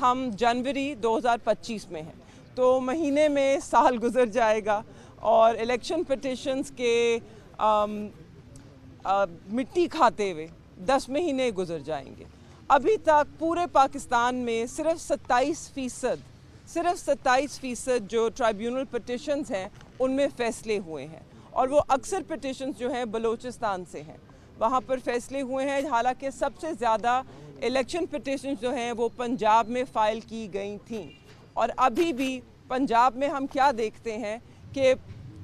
हम जनवरी 2025 में हैं, तो महीने में साल गुजर जाएगा और इलेक्शन पिटिशन्स के मिट्टी खाते हुए 10 महीने गुजर जाएंगे। अभी तक पूरे पाकिस्तान में सिर्फ 27% जो ट्राइब्यूनल पिटिशन्स हैं उनमें फ़ैसले हुए हैं, और वो अक्सर पिटिशन्स जो हैं बलूचिस्तान से हैं, वहाँ पर फ़ैसले हुए हैं। हालांकि सबसे ज़्यादा इलेक्शन पिटिशन्स जो हैं वो पंजाब में फ़ाइल की गई थीं, और अभी भी पंजाब में हम क्या देखते हैं कि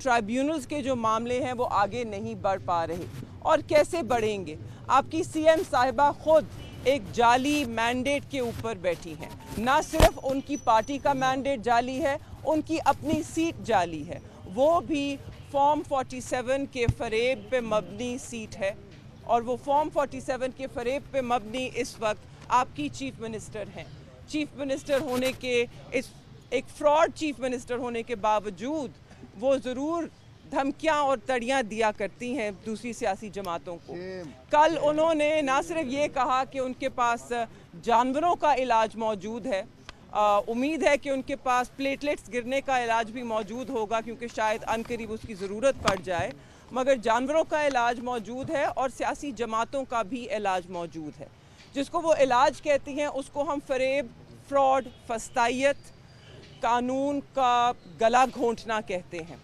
ट्राइब्यूनल्स के जो मामले हैं वो आगे नहीं बढ़ पा रहे, और कैसे बढ़ेंगे। आपकी सीएम साहिबा ख़ुद एक जाली मैंडेट के ऊपर बैठी हैं। ना सिर्फ उनकी पार्टी का मैंडेट जाली है, उनकी अपनी सीट जाली है, वो भी फॉर्म 47 के फरेब पे मबनी सीट है, और वो फॉर्म 47 के फरेब पे मबनी इस वक्त आपकी चीफ मिनिस्टर हैं। चीफ मिनिस्टर होने के एक फ्रॉड चीफ मिनिस्टर होने के बावजूद वो ज़रूर धमकियां और तड़ियां दिया करती हैं दूसरी सियासी जमातों को। कल उन्होंने ना सिर्फ ये कहा कि उनके पास जानवरों का इलाज मौजूद है, उम्मीद है कि उनके पास प्लेटलेट्स गिरने का इलाज भी मौजूद होगा, क्योंकि शायद अनकरीब उसकी ज़रूरत पड़ जाए, मगर जानवरों का इलाज मौजूद है और सियासी जमातों का भी इलाज मौजूद है। जिसको वो इलाज कहती हैं उसको हम फरेब, फ्रॉड, फस्तायत, कानून का गला घोंटना कहते हैं।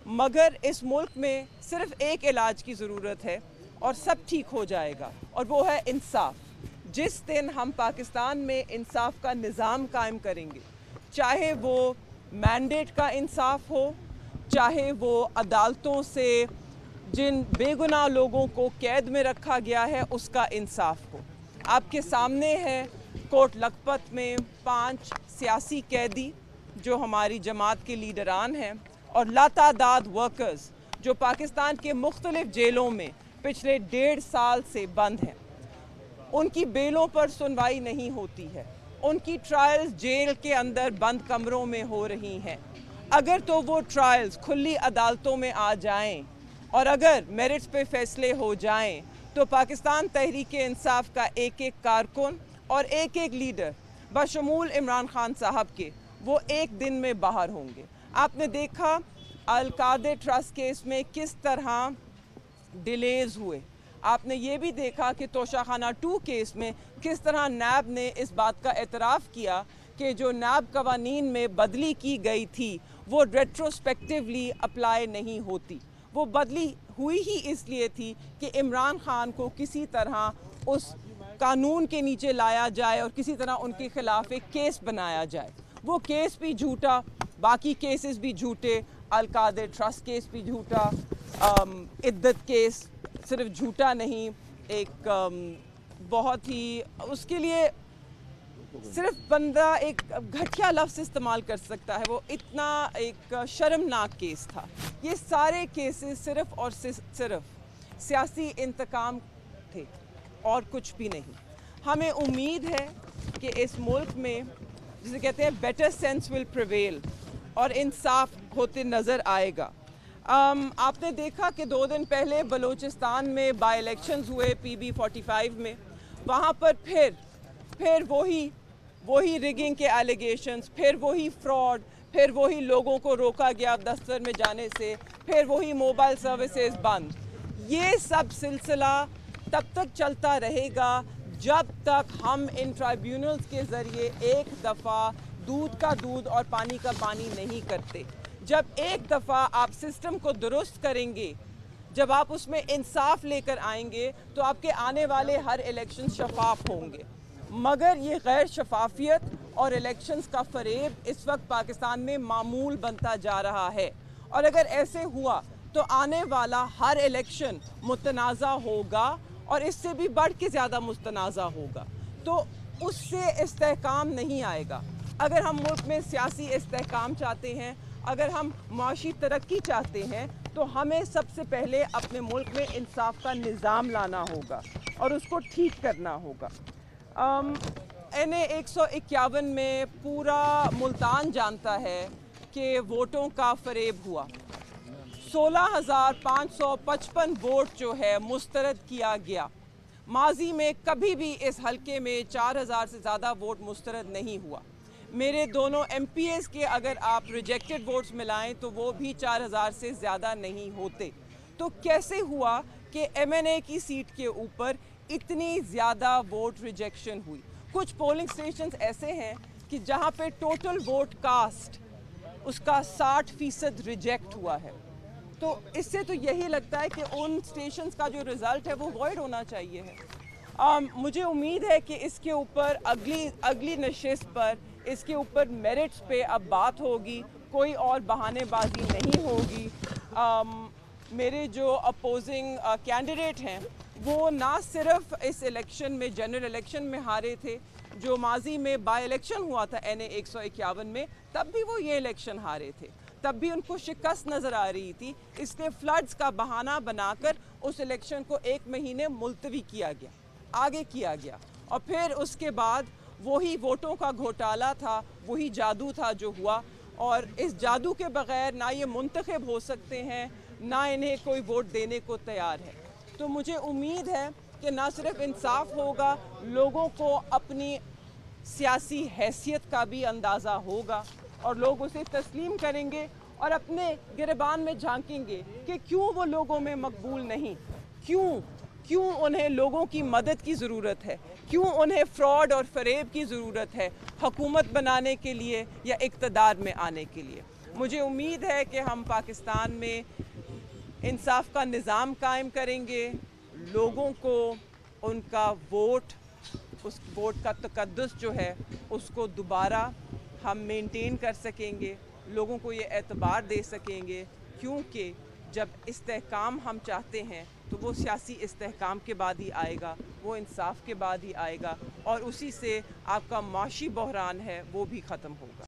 मगर इस मुल्क में सिर्फ एक इलाज की ज़रूरत है और सब ठीक हो जाएगा, और वो है इंसाफ। जिस दिन हम पाकिस्तान में इंसाफ का निज़ाम कायम करेंगे, चाहे वो मैंडेट का इंसाफ हो, चाहे वो अदालतों से जिन बेगुनाह लोगों को कैद में रखा गया है उसका इंसाफ हो। आपके सामने है कोट लखपत में 5 सियासी कैदी जो हमारी जमात के लीडरान हैं, और लातादाद वर्कर्स जो पाकिस्तान के मुख्तलिफ जेलों में पिछले 1.5 साल से बंद हैं। उनकी बेलों पर सुनवाई नहीं होती है, उनकी ट्रायल्स जेल के अंदर बंद कमरों में हो रही हैं। अगर तो वो ट्रायल्स खुली अदालतों में आ जाएं और अगर मेरिट्स पे फैसले हो जाएं, तो पाकिस्तान तहरीक इंसाफ का एक कारकुन और एक लीडर बशमूल इमरान खान साहब के वो एक दिन में बाहर होंगे। आपने देखा अल-कादे ट्रस्ट केस में किस तरह डिलेज़ हुए। आपने ये भी देखा कि तोशाखाना 2 केस में किस तरह नैब ने इस बात का एतराफ़ किया कि जो नैब कवानीन में बदली की गई थी वो रेट्रोस्पेक्टिवली अप्लाई नहीं होती। वो बदली हुई ही इसलिए थी कि इमरान खान को किसी तरह उस कानून के नीचे लाया जाए और किसी तरह उनके ख़िलाफ़ एक केस बनाया जाए। वो केस भी झूठा, बाकी केसेस भी झूठे, अल-कादे ट्रस्ट केस भी झूठा, इद्दत केस सिर्फ झूठा नहीं, एक बहुत ही उसके लिए सिर्फ बंदा एक घटिया लफ्ज़ इस्तेमाल कर सकता है, वो इतना एक शर्मनाक केस था। ये सारे केसेस सिर्फ और सिर्फ सियासी इंतकाम थे और कुछ भी नहीं। हमें उम्मीद है कि इस मुल्क में जिसे कहते हैं बेटर सेंस विल प्रिवेल और इंसाफ होते नज़र आएगा। आपने देखा कि 2 दिन पहले बलूचिस्तान में बाई इलेक्शंस हुए PB 45 में, वहाँ पर फिर वही रिगिंग के एलिगेशंस, फिर वही फ्रॉड, फिर वही लोगों को रोका गया दफ्तर में जाने से, फिर वही मोबाइल सर्विसेज बंद। ये सब सिलसिला तब तक चलता रहेगा जब तक हम इन ट्राइब्यूनल्स के ज़रिए एक दफ़ा दूध का दूध और पानी का पानी नहीं करते। जब एक दफ़ा आप सिस्टम को दुरुस्त करेंगे, जब आप उसमें इंसाफ लेकर आएंगे, तो आपके आने वाले हर इलेक्शन शफाफ होंगे। मगर ये गैर शफाफियत और इलेक्शंस का फरेब इस वक्त पाकिस्तान में मामूल बनता जा रहा है, और अगर ऐसे हुआ तो आने वाला हर इलेक्शन मुतनाज़ा होगा और इससे भी बढ़ के ज़्यादा मुतनाज़ा होगा। तो उससे इस्तेहकाम नहीं आएगा। अगर हम मुल्क में सियासी इस्तेहकाम चाहते हैं, अगर हम माशी तरक्की चाहते हैं, तो हमें सबसे पहले अपने मुल्क में इंसाफ का निज़ाम लाना होगा और उसको ठीक करना होगा। NA 151 में पूरा मुल्तान जानता है कि वोटों का फरेब हुआ। 16,555 वोट जो है मुस्तरद किया गया। माजी में कभी भी इस हलके में 4000 से ज़्यादा वोट मुस्तरद नहीं हुआ। मेरे दोनों MPs के अगर आप रिजेक्टेड वोट्स मिलाएं तो वो भी 4000 से ज़्यादा नहीं होते। तो कैसे हुआ कि MNA की सीट के ऊपर इतनी ज़्यादा वोट रिजेक्शन हुई? कुछ पोलिंग स्टेशंस ऐसे हैं कि जहां पे टोटल वोट कास्ट उसका 60% रिजेक्ट हुआ है। तो इससे तो यही लगता है कि उन स्टेशंस का जो रिज़ल्ट है वो वॉइड होना चाहिए है। मुझे उम्मीद है कि इसके ऊपर अगली नशिस्त पर इसके ऊपर मेरिट्स पे अब बात होगी, कोई और बहानेबाजी नहीं होगी। मेरे जो अपोजिंग कैंडिडेट हैं वो ना सिर्फ इस इलेक्शन में, जनरल इलेक्शन में हारे थे, जो माजी में बाई इलेक्शन हुआ था NA 151 में, तब भी वो ये इलेक्शन हारे थे, तब भी उनको शिकस्त नज़र आ रही थी। इसलिए फ्लड्स का बहाना बनाकर उस इलेक्शन को 1 महीने मुलतवी किया गया, आगे किया गया, और फिर उसके बाद वही वोटों का घोटाला था, वही जादू था जो हुआ। और इस जादू के बग़ैर ना ये मुंतखब हो सकते हैं, ना इन्हें कोई वोट देने को तैयार है। तो मुझे उम्मीद है कि ना सिर्फ इंसाफ होगा, लोगों को अपनी सियासी हैसियत का भी अंदाज़ा होगा और लोग उसे तस्लीम करेंगे और अपने गिरबान में झांकेंगे कि क्यों वो लोगों में मकबूल नहीं, क्यों उन्हें लोगों की मदद की ज़रूरत है, क्यों उन्हें फ्रॉड और फरेब की ज़रूरत है हुकूमत बनाने के लिए या इक़्तिदार में आने के लिए। मुझे उम्मीद है कि हम पाकिस्तान में इंसाफ का निज़ाम कायम करेंगे, लोगों को उनका वोट, उस वोट का तकद्दुस जो है उसको दोबारा हम मेंटेन कर सकेंगे, लोगों को ये एतबार दे सकेंगे, क्योंकि जब इस्तेहकाम हम चाहते हैं तो वो सियासी इस्तेहकाम के बाद ही आएगा, वो इंसाफ के बाद ही आएगा, और उसी से आपका माशी बहरान है वो भी ख़त्म होगा।